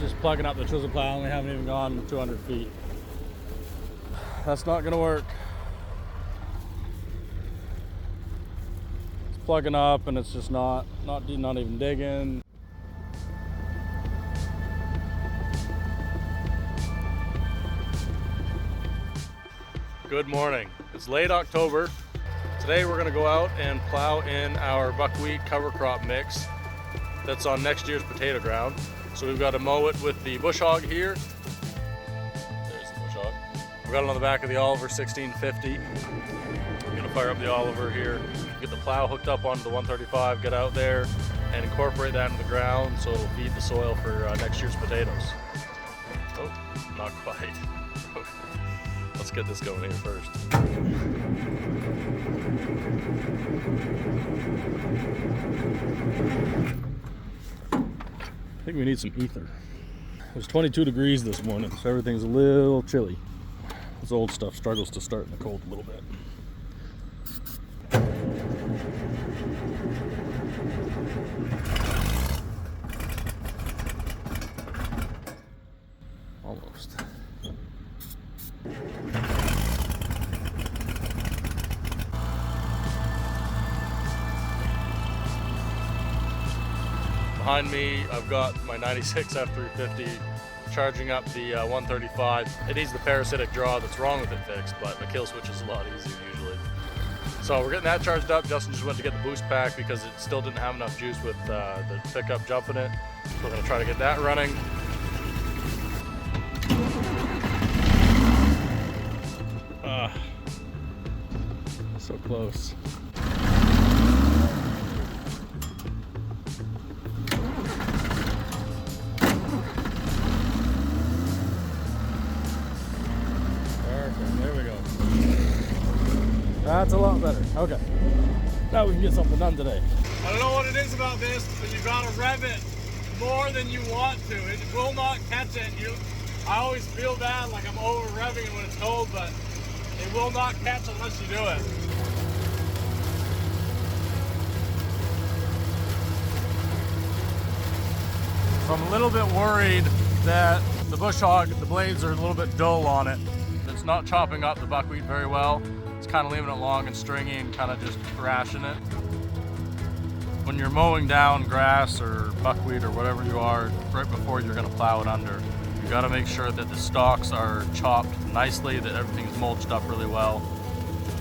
It's just plugging up the chisel plow and we haven't even gone 200 feet. That's not gonna work. It's plugging up and it's just not even digging. Good morning. It's late October. Today we're gonna go out and plow in our buckwheat cover crop mix that's on next year's potato ground. So we've got to mow it with the bush hog here. There's the bush hog. We've got it on the back of the Oliver 1650. We're gonna fire up the Oliver here, get the plow hooked up onto the 135, get out there and incorporate that into the ground so it'll feed the soil for next year's potatoes. Oh, not quite. Let's get this going here first. I think we need some ether. It was 22 degrees this morning, so everything's a little chilly. This old stuff struggles to start in the cold a little bit. Almost. Behind me, I've got my 96 F350 charging up the 135. It needs the parasitic draw that's wrong with it fixed, but the kill switch is a lot easier usually. So we're getting that charged up. Justin just went to get the boost pack because it still didn't have enough juice with the pickup jumping it. So we're gonna try to get that running. So close. That's a lot better. Okay. Now we can get something done today. I don't know what it is about this, but you gotta rev it more than you want to. It will not catch it. I always feel bad, like I'm over revving it when it's cold, but it will not catch unless you do it. So I'm a little bit worried that the bush hog, the blades are a little bit dull on it. It's not chopping up the buckwheat very well. It's kind of leaving it long and stringy and kind of just thrashing it. When you're mowing down grass or buckwheat or whatever you are, right before you're gonna plow it under, you gotta make sure that the stalks are chopped nicely, that everything's mulched up really well,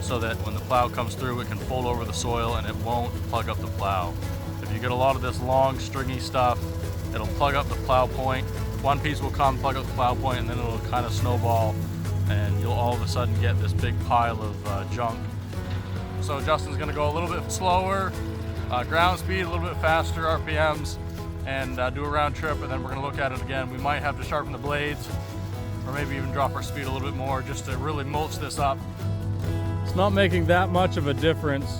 so that when the plow comes through, it can fold over the soil and it won't plug up the plow. If you get a lot of this long, stringy stuff, it'll plug up the plow point. One piece will come, plug up the plow point, and then it'll kind of snowball, and you'll all of a sudden get this big pile of junk. So Justin's gonna go a little bit slower, ground speed, a little bit faster RPMs, and do a round trip, and then we're gonna look at it again. We might have to sharpen the blades, or maybe even drop our speed a little bit more just to really mulch this up. It's not making that much of a difference.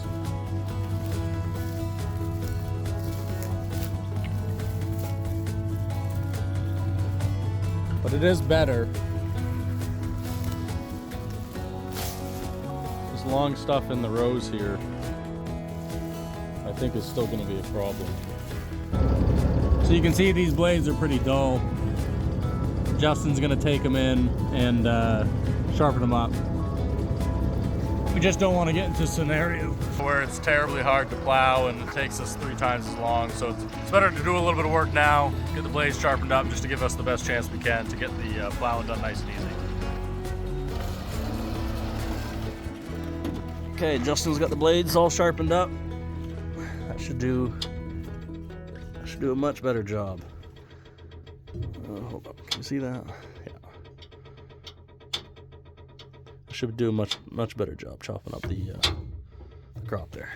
But it is better. Long stuff in the rows here, I think is still going to be a problem. So you can see these blades are pretty dull. Justin's going to take them in and sharpen them up. We just don't want to get into a scenario where it's terribly hard to plow and it takes us 3 times as long. So it's better to do a little bit of work now, get the blades sharpened up just to give us the best chance we can to get the plowing done nice and easy. Okay, Justin's got the blades all sharpened up. That should do a much better job. Hold up, can you see that? Yeah. Should do a much better job chopping up the crop there.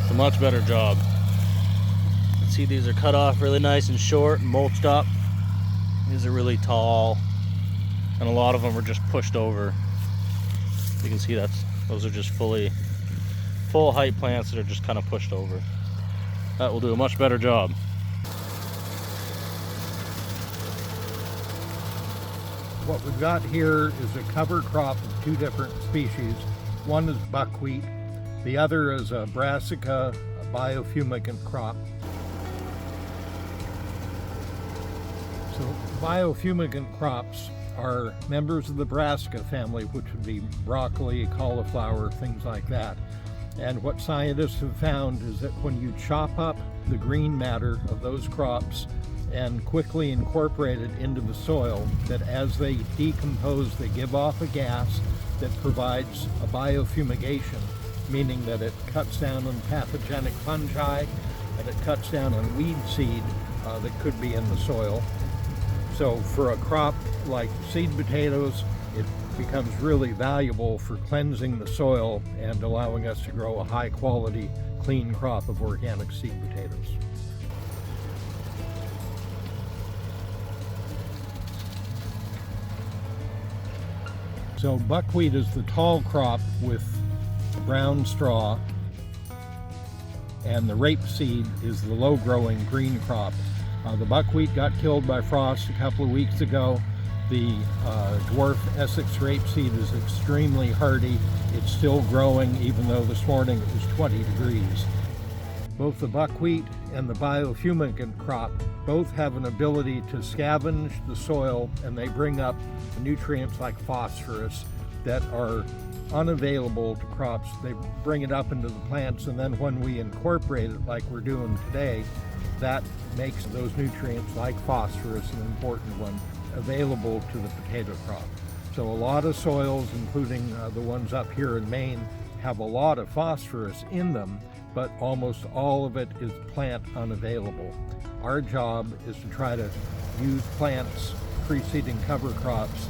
A much better job. You can see these are cut off really nice and short and mulched up. These are really tall, and a lot of them are just pushed over. You can see those are just full height plants that are just kind of pushed over. That will do a much better job. What we've got here is a cover crop of two different species. One is buckwheat, the other is a brassica, a biofumigant crop. So biofumigant crops are members of the brassica family, which would be broccoli, cauliflower, things like that. And what scientists have found is that when you chop up the green matter of those crops and quickly incorporate it into the soil, that as they decompose, they give off a gas that provides a biofumigation, meaning that it cuts down on pathogenic fungi and it cuts down on weed seed that could be in the soil. So for a crop like seed potatoes, it becomes really valuable for cleansing the soil and allowing us to grow a high quality, clean crop of organic seed potatoes. So buckwheat is the tall crop with brown straw, and the rapeseed is the low-growing green crop. The buckwheat got killed by frost a couple of weeks ago. The dwarf Essex rapeseed is extremely hardy. It's still growing even though this morning it was 20 degrees. Both the buckwheat and the biofumigant crop both have an ability to scavenge the soil, and they bring up nutrients like phosphorus that are unavailable to crops. They bring it up into the plants, and then when we incorporate it like we're doing today, that makes those nutrients like phosphorus, an important one, available to the potato crop. So a lot of soils, including the ones up here in Maine, have a lot of phosphorus in them, but almost all of it is plant unavailable. Our job is to try to use plants preceding cover crops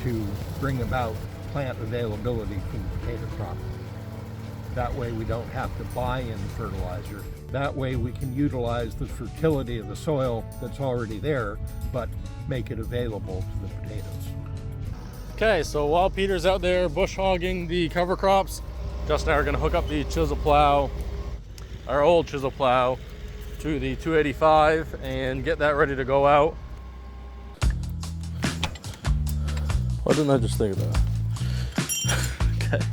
to bring about plant availability for the potato crop. That way we don't have to buy in fertilizer. That way we can utilize the fertility of the soil that's already there, but make it available to the potatoes. Okay, so while Peter's out there bush hogging the cover crops, Justin and I are going to hook up the Chisel plow, our old Chisel plow, to the 285 and get that ready to go out. Why didn't I just think of that? Okay.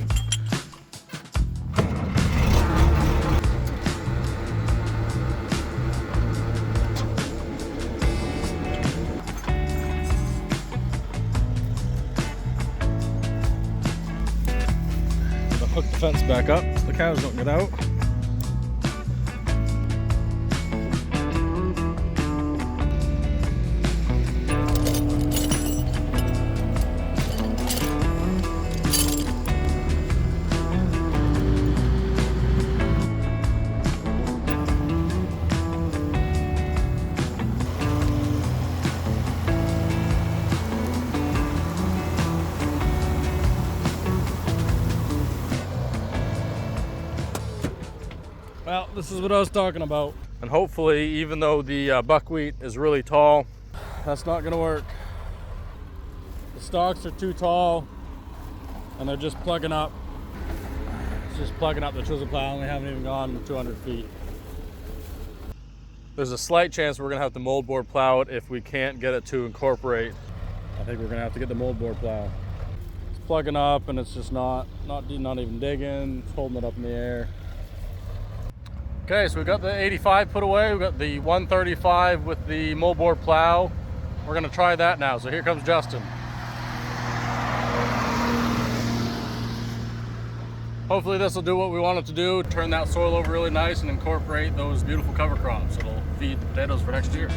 Hook the fence back up so the cows don't get out. Well, this is what I was talking about. And hopefully, even though the buckwheat is really tall, that's not gonna work. The stalks are too tall and they're just plugging up. It's just plugging up the chisel plow, and they haven't even gone 200 feet. There's a slight chance we're gonna have to moldboard plow it if we can't get it to incorporate. I think we're gonna have to get the moldboard plow. It's plugging up and it's just not even digging, it's holding it up in the air. Okay, so we got the 85 put away. We got the 135 with the moldboard plow. We're gonna try that now. So here comes Justin. Hopefully this will do what we want it to do. Turn that soil over really nice and incorporate those beautiful cover crops. It'll feed the potatoes for next year.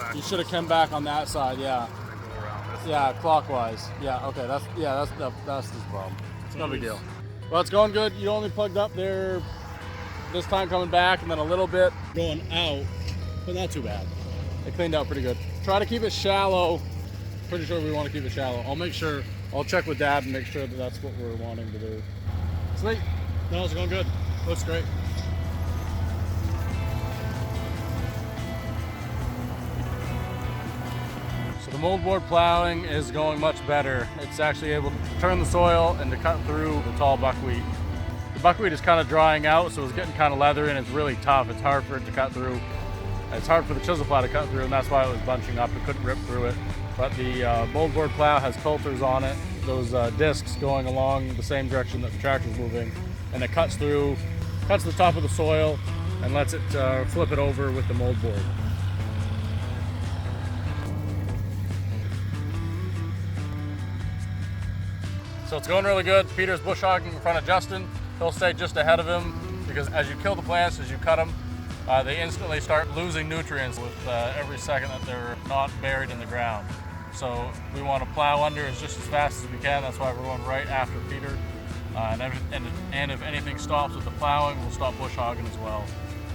back. You should have come back on that side, yeah. And go around this. Yeah, clockwise. Yeah, okay, that's this problem. It's no big deal. Well, it's going good. You only plugged up there this time coming back, and then a little bit going out, but not too bad. It cleaned out pretty good. Try to keep it shallow. Pretty sure we want to keep it shallow. I'll check with Dad and make sure that that's what we're wanting to do. Sweet. No, it's going good. Looks great. So the moldboard plowing is going much better. It's actually able to turn the soil and to cut through the tall buckwheat. The buckwheat is kind of drying out, so it's getting kind of leathery and it's really tough. It's hard for it to cut through. It's hard for the chisel plow to cut through, and that's why it was bunching up. It couldn't rip through it. But the moldboard plow has coulters on it, those discs going along the same direction that the tractor's moving, and it cuts the top of the soil and lets it flip it over with the moldboard. So it's going really good. Peter's bush hogging in front of Justin. He'll stay just ahead of him because as you kill the plants, as you cut them, they instantly start losing nutrients with every second that they're not buried in the ground. So we want to plow under as just as fast as we can. That's why we're going right after Peter. And if anything stops with the plowing, we'll stop bush hogging as well,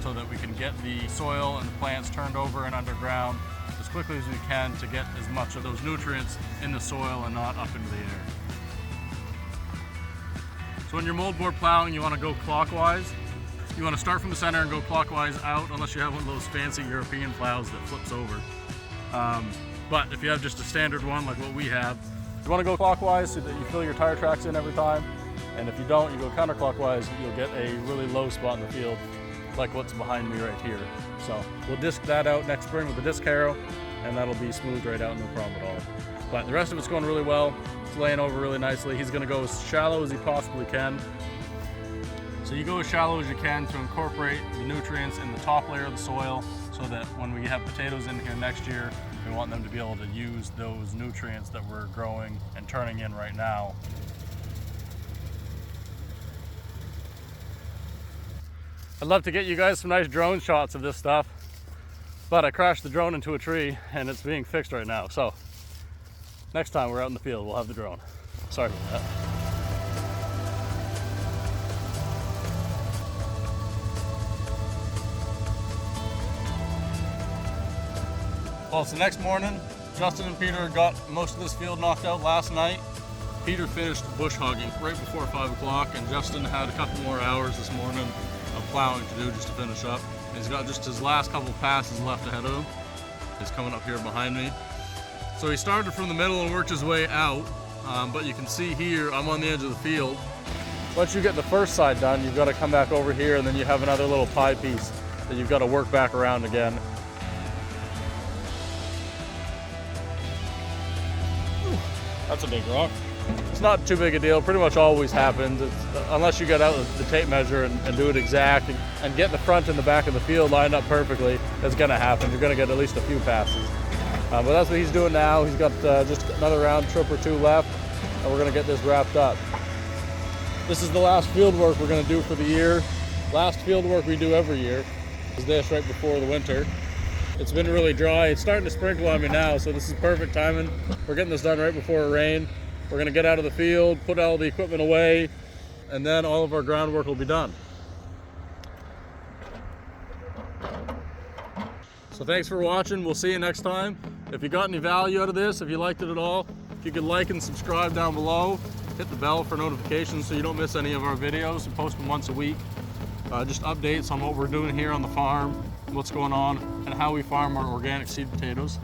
so that we can get the soil and the plants turned over and underground as quickly as we can to get as much of those nutrients in the soil and not up into the air. So when you're moldboard plowing, you want to go clockwise. You want to start from the center and go clockwise out, unless you have one of those fancy European plows that flips over. But if you have just a standard one like what we have, you want to go clockwise so that you fill your tire tracks in every time. And if you don't, you go counterclockwise, you'll get a really low spot in the field, like what's behind me right here. So we'll disc that out next spring with the disc harrow, and that'll be smoothed right out, no problem at all. But the rest of it's going really well. It's laying over really nicely. He's going to go as shallow as he possibly can. So you go as shallow as you can to incorporate the nutrients in the top layer of the soil, so that when we have potatoes in here next year, we want them to be able to use those nutrients that we're growing and turning in right now. I'd love to get you guys some nice drone shots of this stuff, but I crashed the drone into a tree and it's being fixed right now. So next time we're out in the field, we'll have the drone. Sorry about that. Well, it's the next morning. Justin and Peter got most of this field knocked out last night. Peter finished bush hogging right before 5 o'clock, and Justin had a couple more hours this morning of plowing to do just to finish up. And he's got just his last couple passes left ahead of him. He's coming up here behind me. So he started from the middle and worked his way out, but you can see here, I'm on the edge of the field. Once you get the first side done, you've got to come back over here, and then you have another little pie piece that you've got to work back around again. That's a big rock. It's not too big a deal. Pretty much always happens. Unless you get out the tape measure and do it exact and get the front and the back of the field lined up perfectly, it's going to happen. You're going to get at least a few passes. But that's what he's doing now. He's got just another round trip or two left, and we're going to get this wrapped up. This is the last field work we're going to do for the year. Last field work we do every year is this right before the winter. It's been really dry. It's starting to sprinkle on me now, so this is perfect timing. We're getting this done right before it rain. We're gonna get out of the field, put all the equipment away, and then all of our groundwork will be done. So thanks for watching. We'll see you next time. If you got any value out of this, if you liked it at all, if you could like and subscribe down below, hit the bell for notifications so you don't miss any of our videos. We post them once a week. Just updates on what we're doing here on the farm, what's going on, and how we farm our organic seed potatoes.